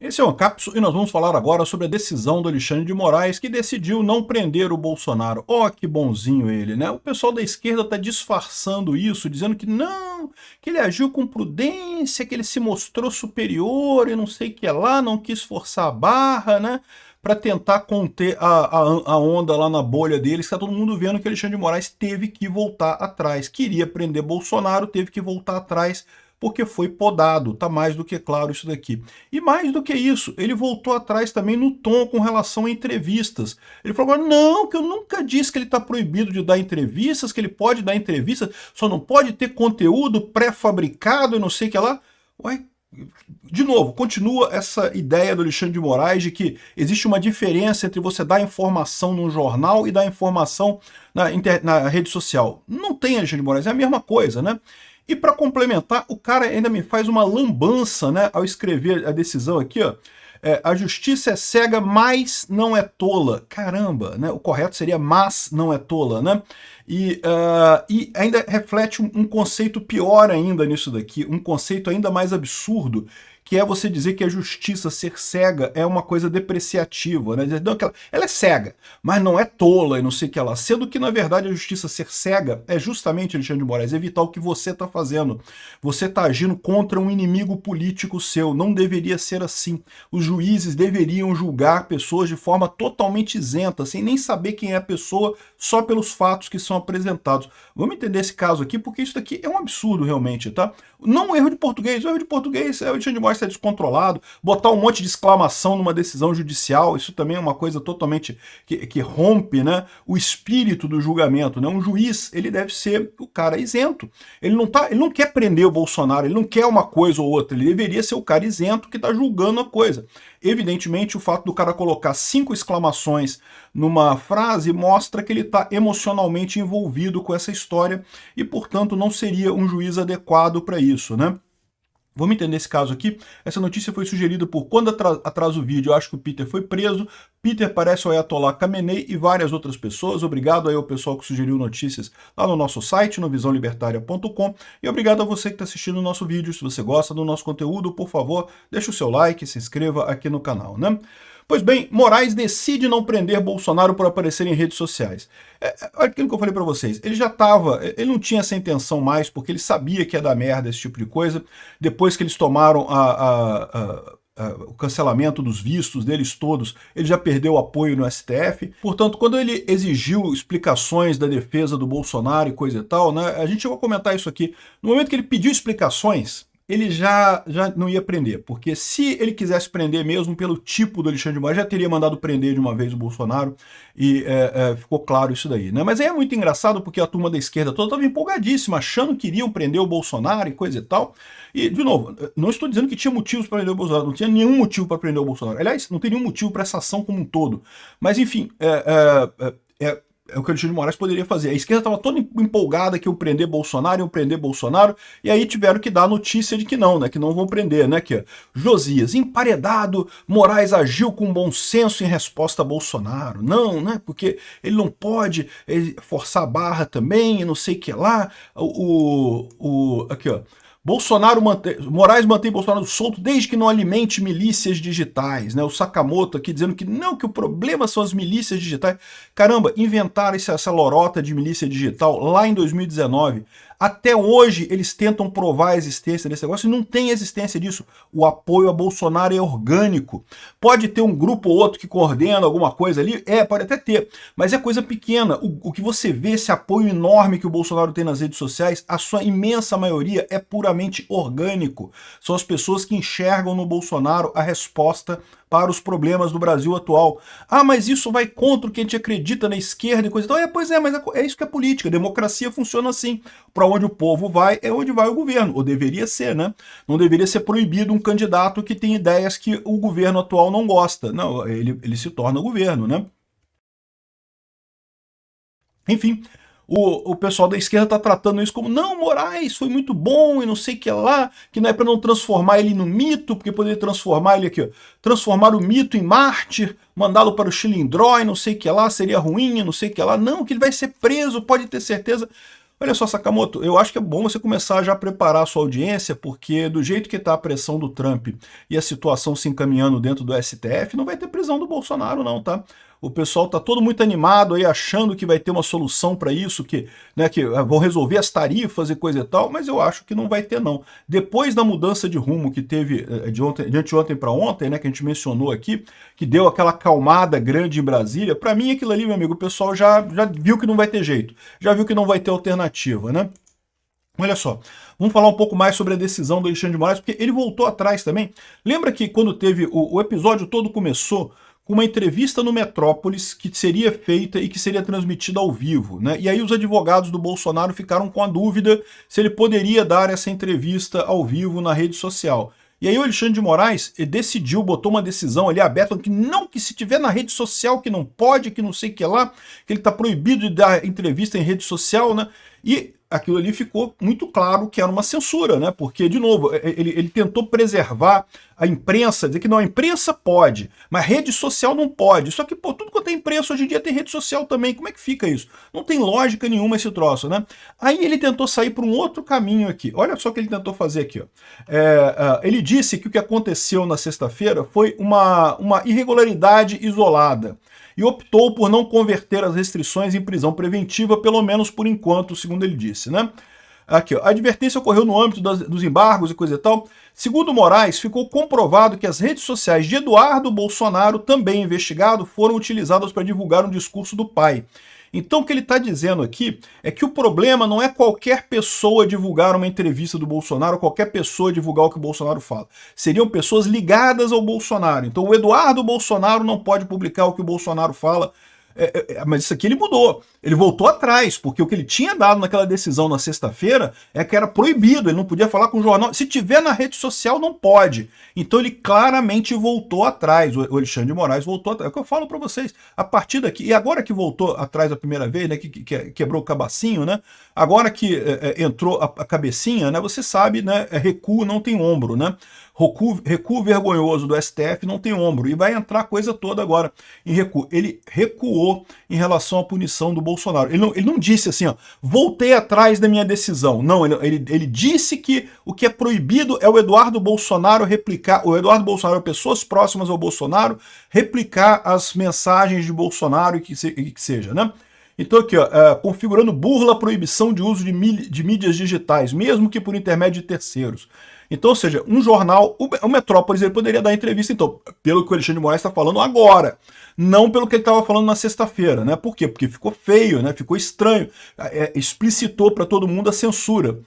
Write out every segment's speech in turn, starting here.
Esse é o Cápsula e nós vamos falar agora sobre a decisão do Alexandre de Moraes, que decidiu não prender o Bolsonaro. Ó, que bonzinho ele, né? O pessoal da esquerda está disfarçando isso, dizendo que não, que ele agiu com prudência, que ele se mostrou superior e não sei o que lá, não quis forçar a barra, né? Para tentar conter a onda lá na bolha deles, está todo mundo vendo que Alexandre de Moraes teve que voltar atrás. Queria prender Bolsonaro, teve que voltar atrás, porque foi podado, tá mais do que claro isso daqui. E mais do que isso, ele voltou atrás também no tom com relação a entrevistas. Ele falou, não, que eu nunca disse que ele está proibido de dar entrevistas, que ele pode dar entrevistas, só não pode ter conteúdo pré-fabricado e não sei o que lá. Ué, de novo, continua essa ideia do Alexandre de Moraes de que existe uma diferença entre você dar informação num jornal e dar informação na rede social. Não tem, Alexandre de Moraes, é a mesma coisa, né? E para complementar, o cara ainda me faz uma lambança, né, ao escrever a decisão aqui, ó. A justiça é cega, mas não é tola. Caramba, né? O correto seria mas não é tola, né? E ainda reflete um conceito pior ainda nisso daqui, um conceito ainda mais absurdo, que é você dizer que a justiça ser cega é uma coisa depreciativa, né? Não, ela é cega, mas não é tola e não sei o que lá. Sendo que, na verdade, a justiça ser cega é justamente, Alexandre de Moraes, evitar o que você está fazendo. Você está agindo contra um inimigo político seu. Não deveria ser assim. Os juízes deveriam julgar pessoas de forma totalmente isenta, sem nem saber quem é a pessoa, só pelos fatos que são apresentados. Vamos entender esse caso aqui, porque isso daqui é um absurdo realmente, tá? Não um erro de português. O erro de português é o Alexandre de Moraes estar descontrolado, botar um monte de exclamação numa decisão judicial, isso também é uma coisa totalmente que rompe, né, o espírito do julgamento, né? Um juiz, ele deve ser o cara isento. Ele não quer prender o Bolsonaro, ele não quer uma coisa ou outra, ele deveria ser o cara isento que está julgando a coisa. Evidentemente, o fato do cara colocar 5 exclamações numa frase mostra que ele está emocionalmente envolvido com essa história e, portanto, não seria um juiz adequado para isso, né? Vamos entender esse caso aqui. Essa notícia foi sugerida por Quando Atrasa o Vídeo, eu acho que o Peter foi preso. Peter parece o Ayatollah Khamenei e várias outras pessoas. Obrigado aí ao pessoal que sugeriu notícias lá no nosso site, no visãolibertaria.com. E obrigado a você que está assistindo o nosso vídeo. Se você gosta do nosso conteúdo, por favor, deixe o seu like e se inscreva aqui no canal, né? Pois bem, Moraes decide não prender Bolsonaro por aparecer em redes sociais. Aquilo que eu falei para vocês, ele não tinha essa intenção mais, porque ele sabia que ia dar merda esse tipo de coisa. Depois que eles tomaram o cancelamento dos vistos deles todos, ele já perdeu o apoio no STF. Portanto, quando ele exigiu explicações da defesa do Bolsonaro e coisa e tal, né, a gente vai comentar isso aqui. No momento que ele pediu explicações, ele já não ia prender, porque se ele quisesse prender mesmo pelo tipo do Alexandre de Moraes, já teria mandado prender de uma vez o Bolsonaro, e ficou claro isso daí, né? Mas aí é muito engraçado porque a turma da esquerda toda estava empolgadíssima, achando que iriam prender o Bolsonaro e coisa e tal. E, de novo, não estou dizendo que tinha motivos para prender o Bolsonaro, não tinha nenhum motivo para prender o Bolsonaro. Aliás, não tem nenhum motivo para essa ação como um todo. Mas, enfim, é o que o Alexandre de Moraes poderia fazer. A esquerda estava toda empolgada que iam prender Bolsonaro, e aí tiveram que dar a notícia de que não, né? Que não vão prender, né? Que Josias, emparedado, Moraes agiu com bom senso em resposta a Bolsonaro. Não, né? Porque ele não pode forçar a barra também, e não sei o que lá. Aqui, ó. Moraes mantém Bolsonaro solto desde que não alimente milícias digitais, né? O Sakamoto aqui dizendo que não, que o problema são as milícias digitais. Caramba, inventaram essa lorota de milícia digital lá em 2019. Até hoje eles tentam provar a existência desse negócio e não tem existência disso. O apoio a Bolsonaro é orgânico. Pode ter um grupo ou outro que coordena alguma coisa ali, pode até ter, mas é coisa pequena. O que você vê, esse apoio enorme que o Bolsonaro tem nas redes sociais, a sua imensa maioria é puramente orgânico. São as pessoas que enxergam no Bolsonaro a resposta para os problemas do Brasil atual. Ah, mas isso vai contra o que a gente acredita na esquerda e coisa e tal. Pois é, mas é isso que é política. A democracia funciona assim. Para onde o povo vai, é onde vai o governo. Ou deveria ser, né? Não deveria ser proibido um candidato que tem ideias que o governo atual não gosta. Não, ele se torna governo, né? Enfim, o pessoal da esquerda está tratando isso como, não, Moraes foi muito bom e não sei o que lá, que não é para não transformar ele no mito, porque poderia transformar ele aqui, ó, transformar o mito em mártir, mandá-lo para o Chilindró e não sei o que lá, seria ruim e não sei o que lá. Não, que ele vai ser preso, pode ter certeza. Olha só, Sakamoto, eu acho que é bom você começar já a preparar a sua audiência, porque do jeito que está a pressão do Trump e a situação se encaminhando dentro do STF, não vai ter prisão do Bolsonaro não, tá? O pessoal tá todo muito animado aí, achando que vai ter uma solução para isso, que vão resolver as tarifas e coisa e tal, mas eu acho que não vai ter não. Depois da mudança de rumo que teve de anteontem para ontem, né, que a gente mencionou aqui, que deu aquela calmada grande em Brasília, para mim aquilo ali, meu amigo, o pessoal já viu que não vai ter jeito, já viu que não vai ter alternativa, né? Olha só, vamos falar um pouco mais sobre a decisão do Alexandre de Moraes, porque ele voltou atrás também. Lembra que quando teve o episódio todo começou com uma entrevista no Metrópolis que seria feita e que seria transmitida ao vivo, né? E aí os advogados do Bolsonaro ficaram com a dúvida se ele poderia dar essa entrevista ao vivo na rede social. E aí o Alexandre de Moraes decidiu, botou uma decisão ali aberta, que não, que se tiver na rede social, que não pode, que não sei o que lá, que ele está proibido de dar entrevista em rede social, né? E aquilo ali ficou muito claro que era uma censura, né? Porque, de novo, ele tentou preservar a imprensa, dizer que não, a imprensa pode, mas rede social não pode. Só que, pô, tudo quanto é imprensa hoje em dia tem rede social também. Como é que fica isso? Não tem lógica nenhuma esse troço, né? Aí ele tentou sair por um outro caminho aqui. Olha só o que ele tentou fazer aqui, ó. Ele disse que o que aconteceu na sexta-feira foi uma irregularidade isolada e optou por não converter as restrições em prisão preventiva, pelo menos por enquanto, segundo ele disse, né? Aqui, ó, a advertência ocorreu no âmbito dos embargos e coisa e tal. Segundo Moraes, ficou comprovado que as redes sociais de Eduardo Bolsonaro, também investigado, foram utilizadas para divulgar um discurso do pai. Então o que ele está dizendo aqui é que o problema não é qualquer pessoa divulgar uma entrevista do Bolsonaro, qualquer pessoa divulgar o que o Bolsonaro fala. Seriam pessoas ligadas ao Bolsonaro. Então o Eduardo Bolsonaro não pode publicar o que o Bolsonaro fala. Mas isso aqui ele mudou, ele voltou atrás, porque o que ele tinha dado naquela decisão na sexta-feira é que era proibido, ele não podia falar com o jornal, se tiver na rede social não pode. Então ele claramente voltou atrás, o Alexandre de Moraes voltou atrás, é o que eu falo para vocês, a partir daqui, e agora que voltou atrás a primeira vez, né, que quebrou o cabacinho, né, agora que entrou a cabecinha, né, você sabe, né, recuo não tem ombro, né, recuo vergonhoso do STF não tem ombro, e vai entrar a coisa toda agora em recuo. Ele recuou em relação à punição do Bolsonaro. Ele não disse assim, ó, voltei atrás da minha decisão. Não, ele disse que o que é proibido é o Eduardo Bolsonaro replicar, o Eduardo Bolsonaro, pessoas próximas ao Bolsonaro, replicar as mensagens de Bolsonaro e que seja, né? Então aqui, ó, configurando burla a proibição de uso de mídias digitais, mesmo que por intermédio de terceiros. Então, ou seja, um jornal, o Metrópolis, ele poderia dar entrevista, então, pelo que o Alexandre de Moraes está falando agora, não pelo que ele estava falando na sexta-feira, né? Por quê? Porque ficou feio, né? Ficou estranho, explicitou para todo mundo a censura.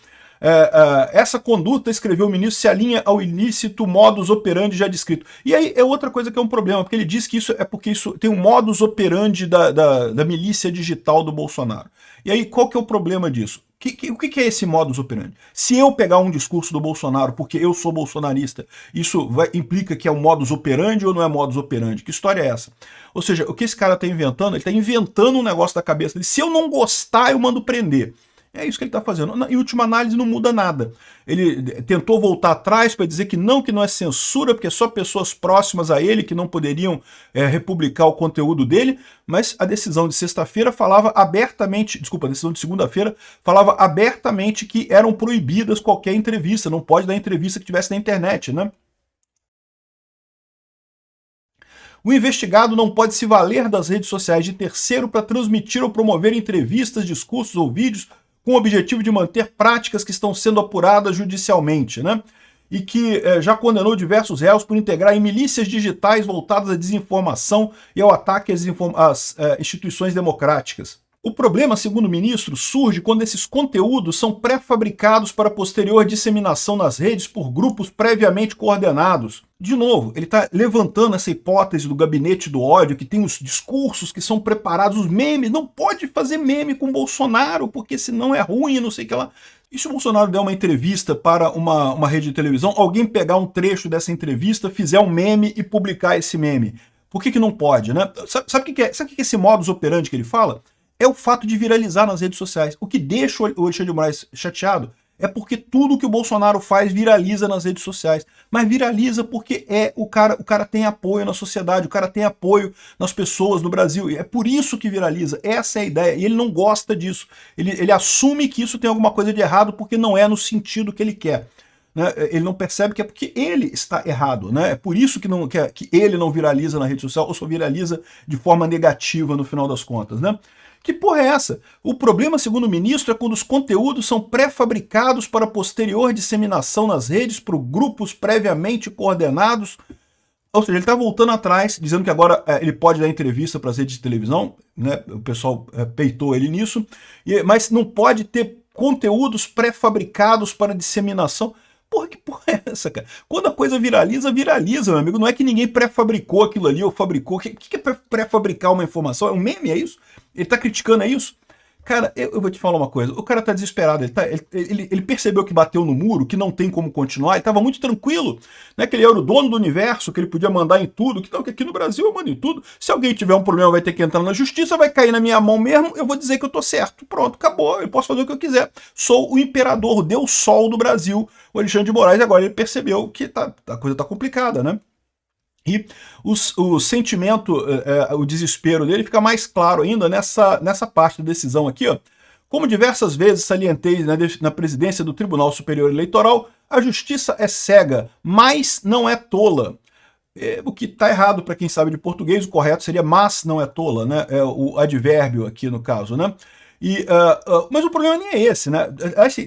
Essa conduta, escreveu o ministro, se alinha ao ilícito modus operandi já descrito. E aí é outra coisa que é um problema, porque ele diz que isso é porque isso tem um modus operandi da milícia digital do Bolsonaro. E aí qual que é o problema disso? O que é esse modus operandi? Se eu pegar um discurso do Bolsonaro porque eu sou bolsonarista, isso implica que é um modus operandi ou não é modus operandi? Que história é essa? Ou seja, o que esse cara está inventando? Ele está inventando um negócio da cabeça dele. Se eu não gostar, eu mando prender. É isso que ele está fazendo. Em última análise, não muda nada. Ele tentou voltar atrás para dizer que não é censura, porque é só pessoas próximas a ele que não poderiam republicar o conteúdo dele, mas a decisão de sexta-feira falava abertamente, desculpa, a decisão de segunda-feira falava abertamente que eram proibidas qualquer entrevista, não pode dar entrevista que tivesse na internet, né? O investigado não pode se valer das redes sociais de terceiro para transmitir ou promover entrevistas, discursos ou vídeos com o objetivo de manter práticas que estão sendo apuradas judicialmente, né? E que já condenou diversos réus por integrar em milícias digitais voltadas à desinformação e ao ataque às instituições democráticas. O problema, segundo o ministro, surge quando esses conteúdos são pré-fabricados para posterior disseminação nas redes por grupos previamente coordenados. De novo, ele está levantando essa hipótese do gabinete do ódio, que tem os discursos que são preparados, os memes. Não pode fazer meme com Bolsonaro, porque senão é ruim, não sei o que lá. E se o Bolsonaro der uma entrevista para uma rede de televisão, alguém pegar um trecho dessa entrevista, fizer um meme e publicar esse meme? Por que não pode, né? Sabe o que é esse modus operandi que ele fala? É o fato de viralizar nas redes sociais. O que deixa o Alexandre de Moraes chateado É porque tudo que o Bolsonaro faz viraliza nas redes sociais. Mas viraliza porque o cara tem apoio na sociedade, o cara tem apoio nas pessoas no Brasil. E é por isso que viraliza. Essa é a ideia. E ele não gosta disso. Ele assume que isso tem alguma coisa de errado porque não é no sentido que ele quer. Né? Ele não percebe que é porque ele está errado. Né? É por isso que ele não viraliza na rede social ou só viraliza de forma negativa no final das contas. Né? Que porra é essa? O problema, segundo o ministro, é quando os conteúdos são pré-fabricados para posterior disseminação nas redes por grupos previamente coordenados. Ou seja, ele está voltando atrás, dizendo que agora ele pode dar entrevista para as redes de televisão, né? O pessoal peitou ele nisso, mas não pode ter conteúdos pré-fabricados para disseminação. Porra, que porra é essa, cara? Quando a coisa viraliza, viraliza, meu amigo. Não é que ninguém pré-fabricou aquilo ali ou fabricou. O que é pré-fabricar uma informação? É um meme, é isso? Ele tá criticando, é isso? Cara, eu vou te falar uma coisa. O cara tá desesperado. Ele percebeu que bateu no muro, que não tem como continuar. Ele tava muito tranquilo, né? Que ele era o dono do universo, que ele podia mandar em tudo. Que aqui no Brasil eu mando em tudo. Se alguém tiver um problema, vai ter que entrar na justiça, vai cair na minha mão mesmo. Eu vou dizer que eu tô certo. Pronto, acabou. Eu posso fazer o que eu quiser. Sou o imperador, Deus Sol do Brasil, o Alexandre de Moraes. Agora ele percebeu que a coisa tá complicada, né? E o sentimento, o desespero dele fica mais claro ainda nessa parte da decisão aqui. Ó. Como diversas vezes salientei na presidência do Tribunal Superior Eleitoral, a justiça é cega, mas não é tola. O que está errado para quem sabe de português, o correto seria mas não é tola, né? É o advérbio aqui no caso, né? Mas o problema nem é esse, né?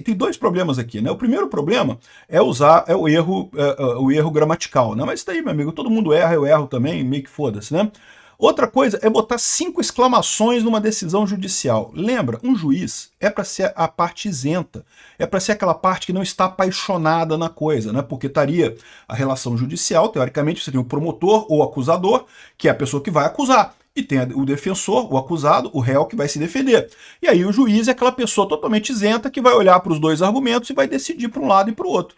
Tem dois problemas aqui, né? O primeiro problema é o erro gramatical, né? Mas isso daí, meu amigo, todo mundo erra, eu erro também, meio que foda-se, né? Outra coisa é botar 5 exclamações numa decisão judicial. Lembra, um juiz é para ser a parte isenta, é para ser aquela parte que não está apaixonada na coisa, né? Porque estaria a relação judicial, teoricamente você tem o promotor ou acusador, que é a pessoa que vai acusar. E tem o defensor, o acusado, o réu que vai se defender. E aí o juiz é aquela pessoa totalmente isenta que vai olhar para os dois argumentos e vai decidir para um lado e para o outro.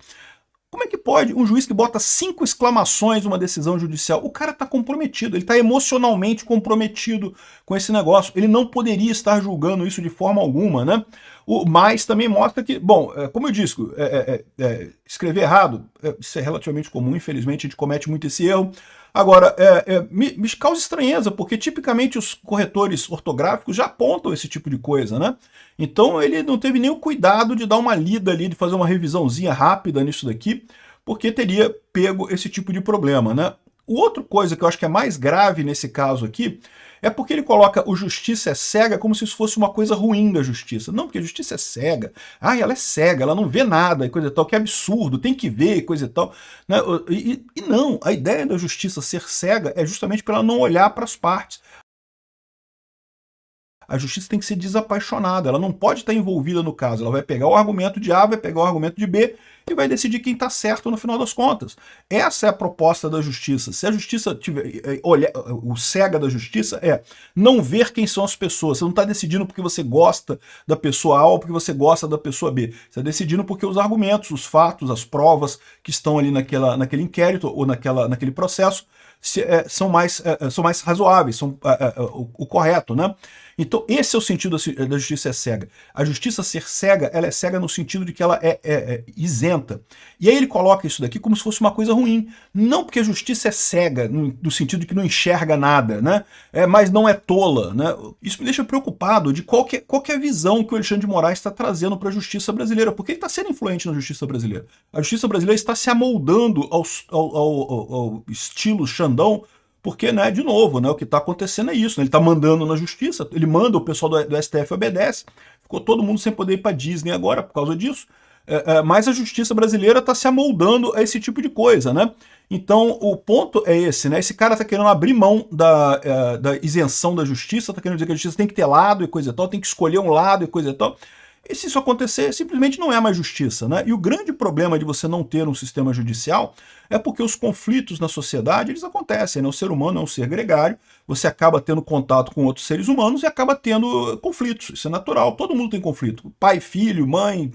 Como é que pode um juiz que bota 5 exclamações numa decisão judicial? O cara está comprometido, ele está emocionalmente comprometido com esse negócio. Ele não poderia estar julgando isso de forma alguma, né? Mas também mostra que, bom, como eu disse, escrever errado, isso é relativamente comum, infelizmente a gente comete muito esse erro. Agora, me causa estranheza, porque tipicamente os corretores ortográficos já apontam esse tipo de coisa, né? Então ele não teve nem o cuidado de dar uma lida ali, de fazer uma revisãozinha rápida nisso daqui, porque teria pego esse tipo de problema, né? Outra coisa que eu acho que é mais grave nesse caso aqui é porque ele coloca o justiça é cega como se isso fosse uma coisa ruim da justiça. Não, porque a justiça é cega. Ela é cega, ela não vê nada e coisa e tal, que absurdo, tem que ver e coisa e tal. Né? E não, a ideia da justiça ser cega é justamente para ela não olhar para as partes. A justiça tem que ser desapaixonada, ela não pode estar envolvida no caso. Ela vai pegar o argumento de A, vai pegar o argumento de B e vai decidir quem está certo no final das contas. Essa é a proposta da justiça. Se a justiça tiver o cega da justiça é não ver quem são as pessoas. Você não está decidindo porque você gosta da pessoa A ou porque você gosta da pessoa B. Você está decidindo porque os argumentos, os fatos, as provas que estão ali naquele inquérito ou naquele processo são mais razoáveis, são o correto, né? Então, esse é o sentido da justiça é cega. A justiça ser cega, ela é cega no sentido de que ela é isenta. E aí ele coloca isso daqui como se fosse uma coisa ruim. Não porque a justiça é cega, no sentido de que não enxerga nada, né? Mas não é tola, né? Isso me deixa preocupado de qual que é a visão que o Alexandre de Moraes está trazendo para a justiça brasileira, porque ele está sendo influente na justiça brasileira. A justiça brasileira está se amoldando ao estilo Xandão, porque, né, de novo, né, o que está acontecendo é isso, né, ele está mandando na justiça, ele manda, o pessoal do STF obedece, ficou todo mundo sem poder ir para Disney agora por causa disso, mas a justiça brasileira está se amoldando a esse tipo de coisa, né? Então o ponto é esse, né? Esse cara está querendo abrir mão da isenção da justiça, está querendo dizer que a justiça tem que ter lado e coisa e tal, tem que escolher um lado e coisa e tal. E se isso acontecer, simplesmente não é mais justiça, né? E o grande problema de você não ter um sistema judicial é porque os conflitos na sociedade, eles acontecem, né? O ser humano é um ser gregário, você acaba tendo contato com outros seres humanos e acaba tendo conflitos, isso é natural, todo mundo tem conflito, pai, filho, mãe,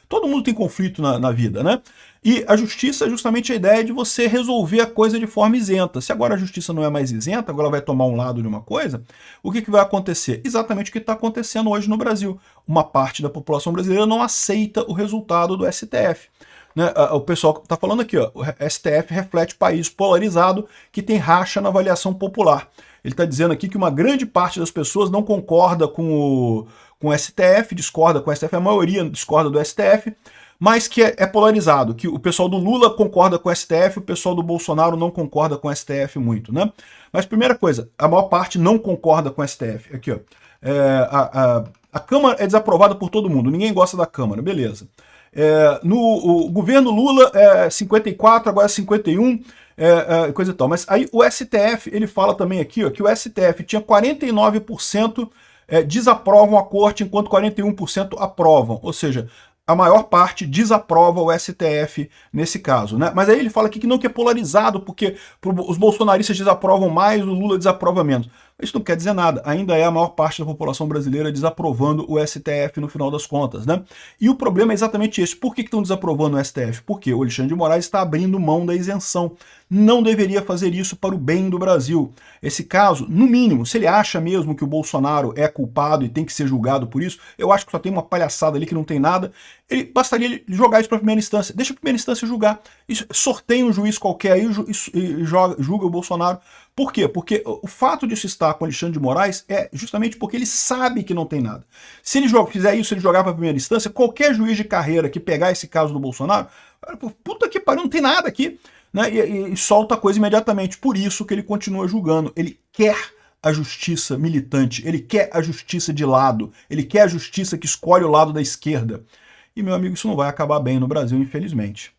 todo mundo tem conflito na vida, né? E a justiça é justamente a ideia de você resolver a coisa de forma isenta. Se agora a justiça não é mais isenta, agora vai tomar um lado de uma coisa, o que vai acontecer? Exatamente o que está acontecendo hoje no Brasil. Uma parte da população brasileira não aceita o resultado do STF. Né? O pessoal está falando aqui, ó, o STF reflete país polarizado que tem racha na avaliação popular. Ele está dizendo aqui que uma grande parte das pessoas não concorda com o STF, discorda com o STF, a maioria discorda do STF, mas que é polarizado, que o pessoal do Lula concorda com o STF, o pessoal do Bolsonaro não concorda com o STF muito, né? Mas primeira coisa, a maior parte não concorda com o STF. Aqui, ó, a Câmara é desaprovada por todo mundo, ninguém gosta da Câmara, beleza. No governo Lula é 54, agora é 51, coisa e tal. Mas aí o STF, ele fala também aqui, ó, que o STF tinha 49% desaprovam a corte, enquanto 41% aprovam. Ou seja, a maior parte desaprova o STF nesse caso, né? Mas aí ele fala aqui que não, que é polarizado, porque os bolsonaristas desaprovam mais, o Lula desaprova menos. Isso não quer dizer nada, ainda é a maior parte da população brasileira desaprovando o STF no final das contas, né? E o problema é exatamente esse. Por que estão desaprovando o STF? Porque o Alexandre de Moraes está abrindo mão da isenção. Não deveria fazer isso para o bem do Brasil. Esse caso, no mínimo, se ele acha mesmo que o Bolsonaro é culpado e tem que ser julgado por isso, eu acho que só tem uma palhaçada ali que não tem nada, ele bastaria jogar isso para a primeira instância. Deixa a primeira instância julgar. Sorteia um juiz qualquer aí e julga o Bolsonaro. Por quê? Porque o fato disso estar com o Alexandre de Moraes é justamente porque ele sabe que não tem nada. Se ele fizer isso, se ele jogar para a primeira instância, qualquer juiz de carreira que pegar esse caso do Bolsonaro, puta que pariu, não tem nada aqui, né? E solta a coisa imediatamente. Por isso que ele continua julgando. Ele quer a justiça militante, ele quer a justiça de lado, ele quer a justiça que escolhe o lado da esquerda. E, meu amigo, isso não vai acabar bem no Brasil, infelizmente.